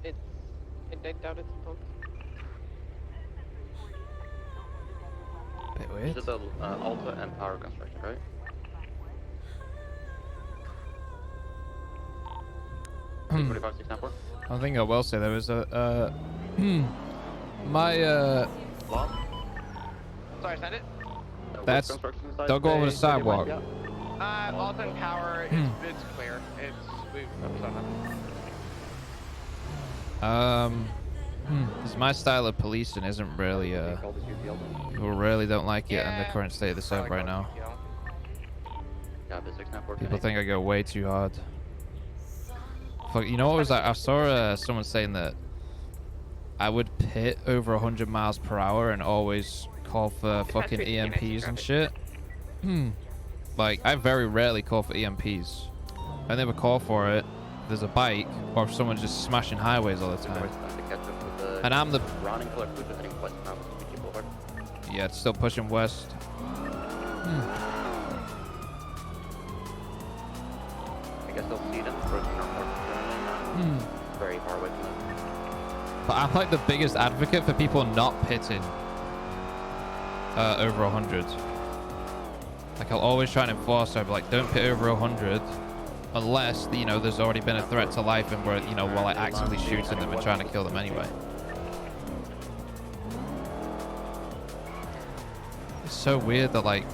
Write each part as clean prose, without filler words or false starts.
I doubt it's both. Bit weird. Is it the Alta and Power construction, right? I think I will say there was a my Sorry, send it. that's don't go over the sidewalk. Alta and Power, it's clear. We've done Because my style of policing isn't really people really don't like it in the current state of the server right now. People think I go way too hard. Fuck, you know what was that? I saw someone saying that I would pit over 100 miles per hour and always call for fucking EMPs and shit. Like, I very rarely call for EMPs. I never call for it if there's a bike or if someone's just smashing highways all the time. And I'm the... Yeah, it's still pushing west. I guess they'll see them for very far away from them. But I'm like the biggest advocate for people not pitting over 100. Like, I'll always try and enforce over, like, don't pit over 100 unless, you know, there's already been a threat to life and we're, you know, we're like actively shooting them and trying to kill them anyway. It's so weird that, like,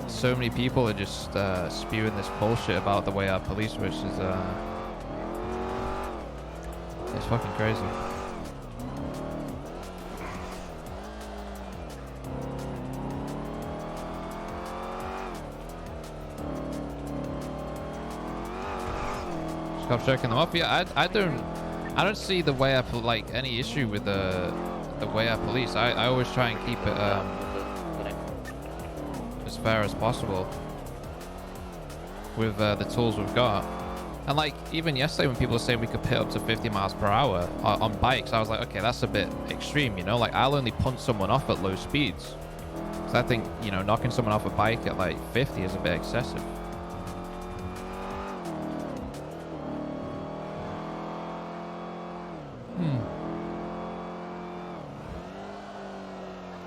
so many people are just spewing this bullshit about the way our police wish is it's fucking crazy. Stop checking them off. Yeah, I don't see the way I like any issue with the way I police. I always try and keep it as fair as possible with the tools we've got. And like even yesterday when people were saying we could pit up to 50 miles per hour on bikes, I was like, okay, that's a bit extreme, you know? Like, I'll only punch someone off at low speeds. Because I think, you know, knocking someone off a bike at like 50 is a bit excessive.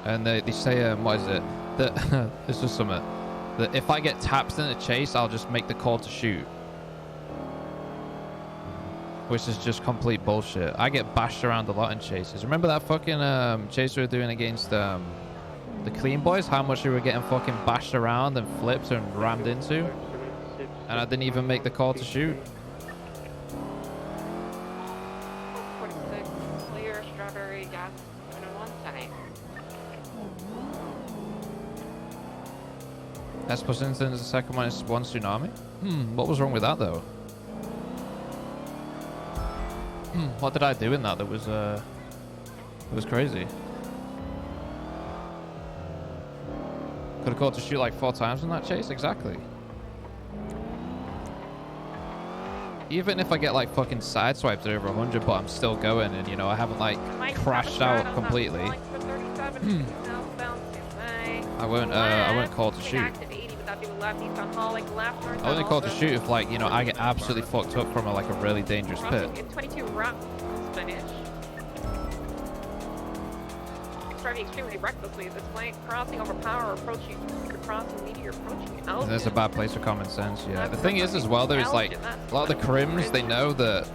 And they say, what is it? That it's just something that if I get tapped in a chase, I'll just make the call to shoot. Which is just complete bullshit. I get bashed around a lot in chases. Remember that fucking chase we were doing against the Clean Boys? How much we were getting fucking bashed around and flipped and rammed into? And I didn't even make the call to shoot. 46, clear, strawberry, gas, 101, side. That's plus incident is the second one is one tsunami? What was wrong with that though? What did I do in that was it was crazy? Could have called to shoot like 4 times in that chase, exactly. Even if I get like fucking sideswiped at over 100, but I'm still going and you know I haven't like crashed out completely. I won't call to shoot. I only call to shoot if like, you know, I get absolutely fucked up from like a really dangerous pit. 22 rounds finish. Driving extremely recklessly at this point, crossing over power, approaching, crossing meteor, approaching out. There's a bad place for common sense, yeah. The thing is as well, though, is like a lot of the crims, they know that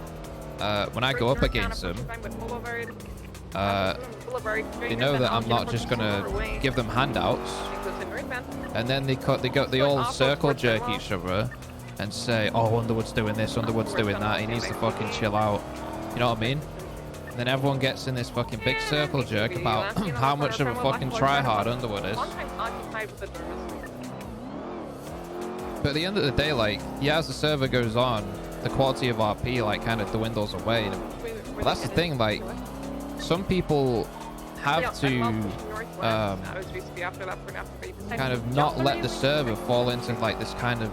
when I go up against them, they know that I'm not just gonna give them handouts, and then they all circle jerk each other and say, "Oh, Underwood's doing this, Underwood's doing that. He needs to fucking chill out." You know what I mean? And then everyone gets in this fucking big circle jerk about how much of a fucking tryhard Underwood is. But at the end of the day, like, yeah, as the server goes on, the quality of RP like kind of dwindles away. But that's the thing, like, some people have to kind of not let the server fall into like this kind of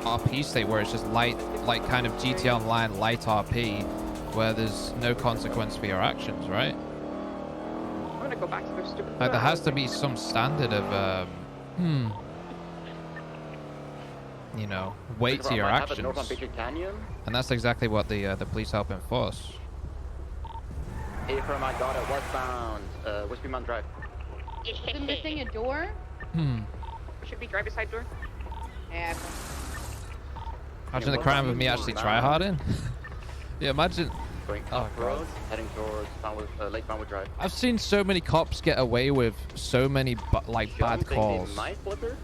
RP state where it's just light, like kind of GTA Online light RP, where there's no consequence for your actions, right? I'm gonna go back to their stupid. Like, there has to be some standard of you know, weight to your actions. And that's exactly what the police help enforce. Hey, from my daughter, westbound. Whiskey Mountain Drive. Is it missing a door? Should be driver's side door. Yeah. Imagine the crime of me actually try harding. Yeah, imagine. Going Oh, off road, heading towards Lake Bellwood Drive. I've seen so many cops get away with so many like bad calls My flipper.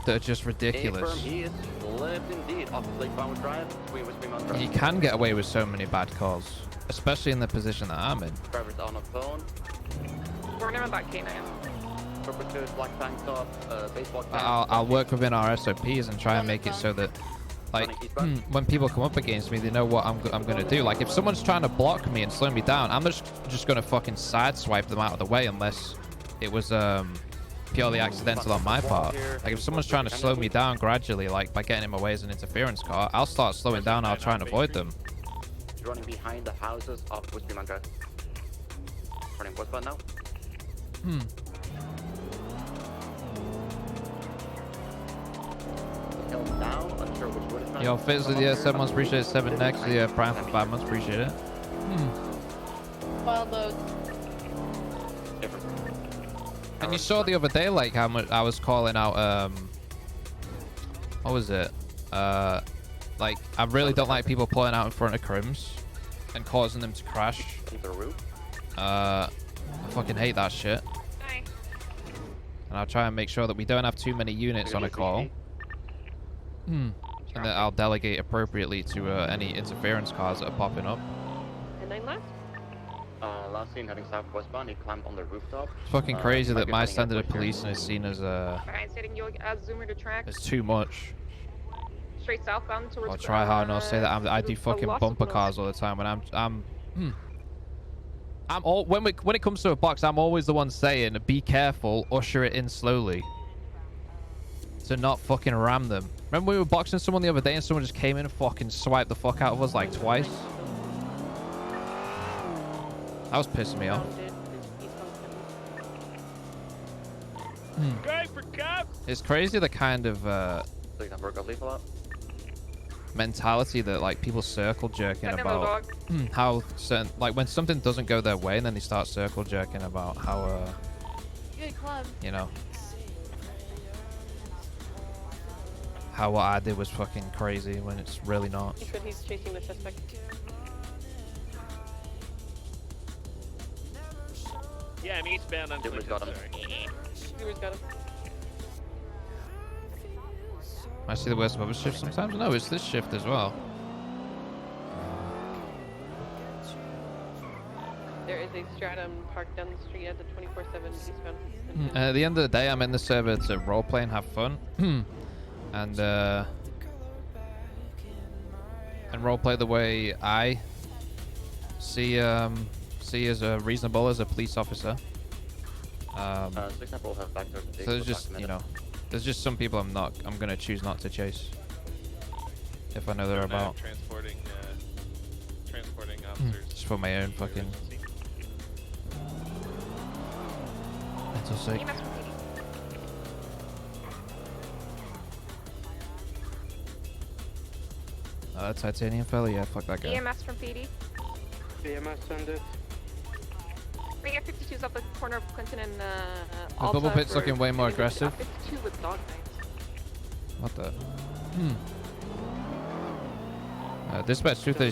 that are just ridiculous. He is flipped indeed off Lake Bellwood Drive. Between Whiskey Mountain Drive. You can get away with so many bad calls, especially in the position that I'm in. Driver's on the phone. We're never that K9. Perpetuous black tank top, baseball cap. I'll work within our SOPs and try and make it so that, like, when people come up against me, they know what I'm gonna do. Like, if someone's trying to block me and slow me down, I'm just gonna fucking sideswipe them out of the way unless it was purely accidental on my part. Like, if someone's trying to slow me down gradually, like by getting in my way as an interference car, I'll start slowing down. I'll try and avoid them. Running behind the houses of Whiskey Mountain Drive. Running westbound now. Hill now, unsure which wood is running. Yo, Fizz with the 7 months, appreciate it. 7 next, the Prime for 5 months, appreciate it. Wild loads. Different. And you saw the other day, like, how much I was calling out, what was it? Like, I really don't like people pulling out in front of crims and causing them to crash. The roof. I fucking hate that shit. Hi. And I'll try and make sure that we don't have too many units on a call. And then I'll delegate appropriately to any interference cars that are popping up. And 9 left. Last seen heading southwestbound, he climbed on the rooftop. It's fucking crazy that my targeting standard of Whiskey. policing is seen as Alright, setting you zoomer to track. as too much. Straight southbound towards. I'll try hard not to say that I do the fucking lost bumper signal. cars all the time when I'm all when it comes to a box, I'm always the one saying be careful, usher it in slowly. To not fucking ram them. Remember we were boxing someone the other day and someone just came in and fucking swiped the fuck out of us like twice? That was pissing me off. Guy for cops. It's crazy the kind of So you can work up leaf a lot. mentality that like people circle jerking Send him a about dog. how certain, like when something doesn't go their way and then they start circle jerking about how Good club. you know, how what I did was fucking crazy when it's really not. He said he's chasing the suspect. Yeah, I'm eastbound on Dude, we Clinton. got him. Sorry. Viewers got him. I see the worst of other shift sometimes. No, it's this shift as well. There is a Stratum parked down the street at the 24/7 eastbound. And at the end of the day, I'm in the server to roleplay and have fun, and roleplay the way I see as reasonable as a police officer. 6 will have back there. So there's just, you know, there's just some people I'm gonna choose not to chase if I know they're about. Transporting officers. Just for my own fucking mental sake. EMS from PD. That titanium fella, yeah, fuck that guy. EMS from PD. BMS send it. We got 52s up the corner of Clinton and The Alta bubble pit's for looking way more shooting aggressive. 52 with dog knives. What the? Dispatch 230.